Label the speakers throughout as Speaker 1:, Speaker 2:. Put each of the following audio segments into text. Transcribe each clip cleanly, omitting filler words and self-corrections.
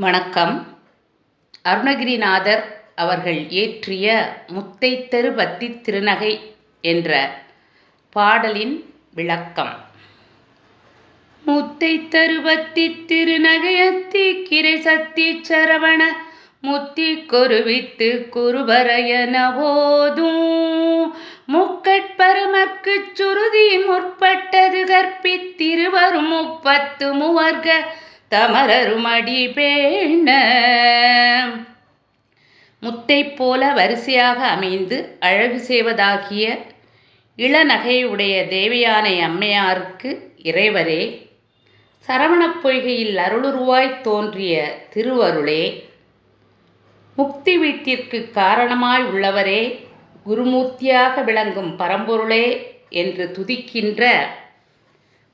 Speaker 1: வணக்கம். அருணகிரிநாதர் அவர்கள் இயற்றிய முத்தைத்தரு பத்தித் திருநகை என்ற பாடலின் விளக்கம். முத்தைத்தரு பத்தித் திருநகையத்தி கிரை சத்திச் சரவண முத்திக் கொருவித்து குருபரையன ஓதும் முக்கட்பரமர்க்குச் சுருதியின் முற்பட்டது கற்பித்திருவரும் முப்பத்து மூவர்க தமரருமடி பேண. முத்தை போல வரிசையாக அமைந்து அழகு செய்வதாகிய இளநகையுடைய தேவயானை அம்மையாருக்கு இறைவரே, சரவணப் பொய்கையில் அருளுருவாய் தோன்றிய திருவருளே, முக்தி வீட்டிற்கு காரணமாய் உள்ளவரே, குருமூர்த்தியாக விளங்கும் பரம்பொருளே என்று துதிக்கின்ற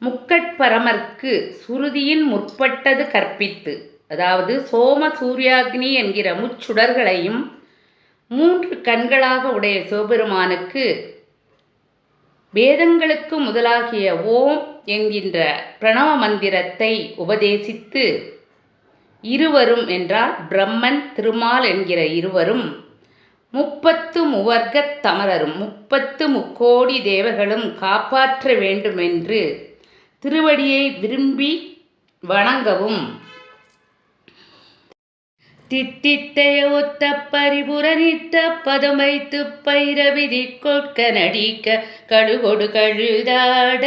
Speaker 1: முக்கட்பரமர்க்கு சுருதியின் முற்பட்டது கற்பித்து, அதாவது சோம சூர்யாக்னி என்கிற முச்சுடர்களையும் 3 கண்களாக உடைய சிவபெருமானுக்கு வேதங்களுக்கு முதலாகிய ஓம் என்கின்ற பிரணவ மந்திரத்தை உபதேசித்து, இருவரும் என்றால் பிரம்மன் திருமால் என்கிற இருவரும் 30 மூவர்க்கத் தமரரும் 30 முக்கோடி தேவர்களும் காப்பாற்ற வேண்டுமென்று திருவடியை விரும்பி வணங்கவும், தித்தித்தைய ஒத்த பரிபுரனிட்ட பதம் வைத்து பைரவிதி கொட்க நடிக்க கழுகொடு கழுதாட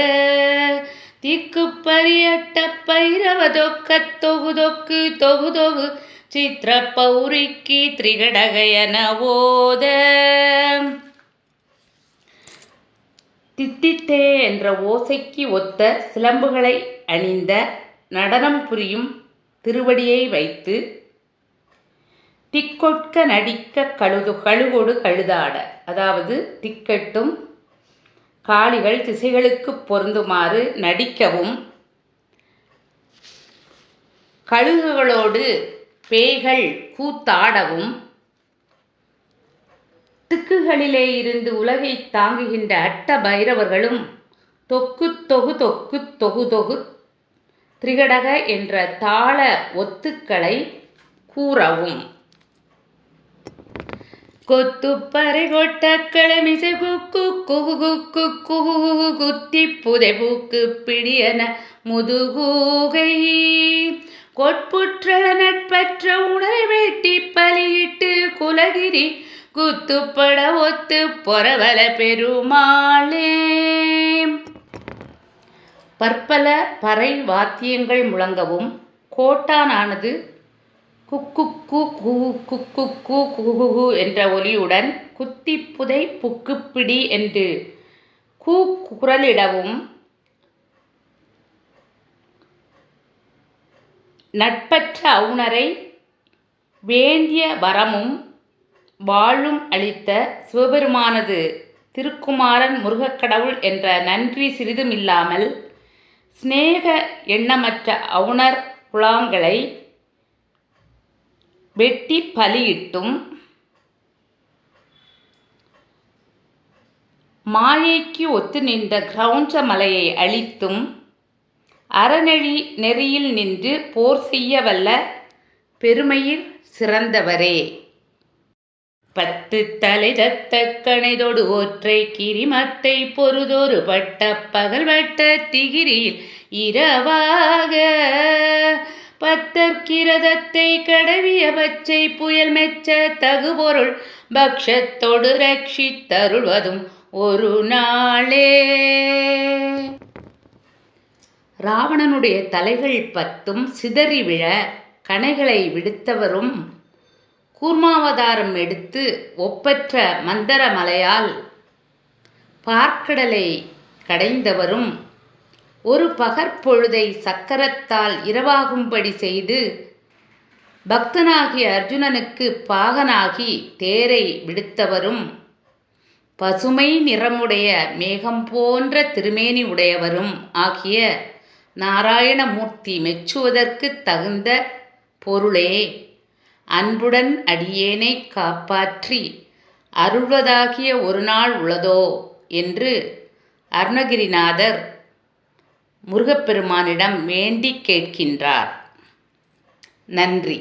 Speaker 1: திக்கு பரியட்ட பைரவ தொக்க தொகுதொக்கு தொகுதொகு சித்திர பௌரிக்கு திரிகடகையன ஓத. தித்தித்தே என்ற ஓசைக்கு ஒத்த சிலம்புகளை அணிந்த நடனம் புரியும் திருவடியை வைத்து, திக்கொட்க நடிக்க கழுகொடு கழுதாட, அதாவது திக்கட்டும் காளிகள் திசைகளுக்கு பொருந்துமாறு நடிக்கவும், கழுகுகளோடு பேய்கள் கூத்தாடவும், திக்குகளிலே இருந்து உலகை தாங்குகின்ற அட்ட பைரவர்களும் தொக்கு தொகு தொக்கு தொகு தொகு திரிகடக என்ற தாள ஒத்துக்களை கூறவும், கொத்துப்பறை கொட்ட களமிசை குக்கு குகு குக்கு குகு குத்தி புதை பூக்கு பிடியன முதுகூகை கொட்புற்றள நட்பற்ற உணரை வெட்டி பலியிட்டு குலகிரி குத்துப்பட ஒத்து பொறவல பெருமாளே. பற்பல பறை வாத்தியங்கள் முழங்கவும், கோட்டானானது குக்குக்கு குக்குக்கு குகு என்ற ஒலியுடன் குத்திப்புதை புக்குப்பிடி என்று குரலிடவும், நட்பற்ற அவுணரை வேண்டிய வரமும் வாழும் அளித்த சிவபெருமானது திருக்குமாரன் முருகக்கடவுள் என்ற நன்றி சிறிதுமில்லாமல் சிநேக எண்ணமற்ற அவுணர் குழாங்களை வெட்டி பலியிட்டும், மாயைக்கு ஒத்து நின்ற கிரௌஞ்ச மலையை அழித்தும், அறநெறியில் நின்று போர் செய்ய வல்ல பெருமையில் சிறந்தவரே. 10 தலை தத்த கணைதொடு ஒற்றை கிரிமத்தை பொருதொரு பட்ட பகல்வட்ட திகிரியில் இரவாக பத்தற்கிரதத்தை கடவிய பச்சை புயல் மெச்ச தகுபொருள் பக்ஷத்தொடு ரட்சித்தருள்வதும் ஒரு நாளே. ராவணனுடைய தலைகள் 10ம் சிதறி விழ கணைகளை விடுத்தவரும், கூர்மாவதாரம் எடுத்து ஒப்பற்ற மந்தர மலையால் பார்க்கடலை கடைந்தவரும், ஒரு பகற்பொழுதை சக்கரத்தால் இரவாகும்படி செய்து பக்தனாகிய அர்ஜுனனுக்கு பாகனாகி தேரை விடுத்தவரும், பசுமை நிறமுடைய மேகம் போன்ற திருமேனி உடையவரும் ஆகிய நாராயணமூர்த்தி மெச்சுவதற்கு தகுந்த பொருளே, அன்புடன் அடியேனை காப்பாற்றி அருள்வதாகிய ஒரு நாள் உளதோ என்று அருணகிரிநாதர் முருகப்பெருமானிடம் வேண்டிக் கேட்கின்றார். நன்றி.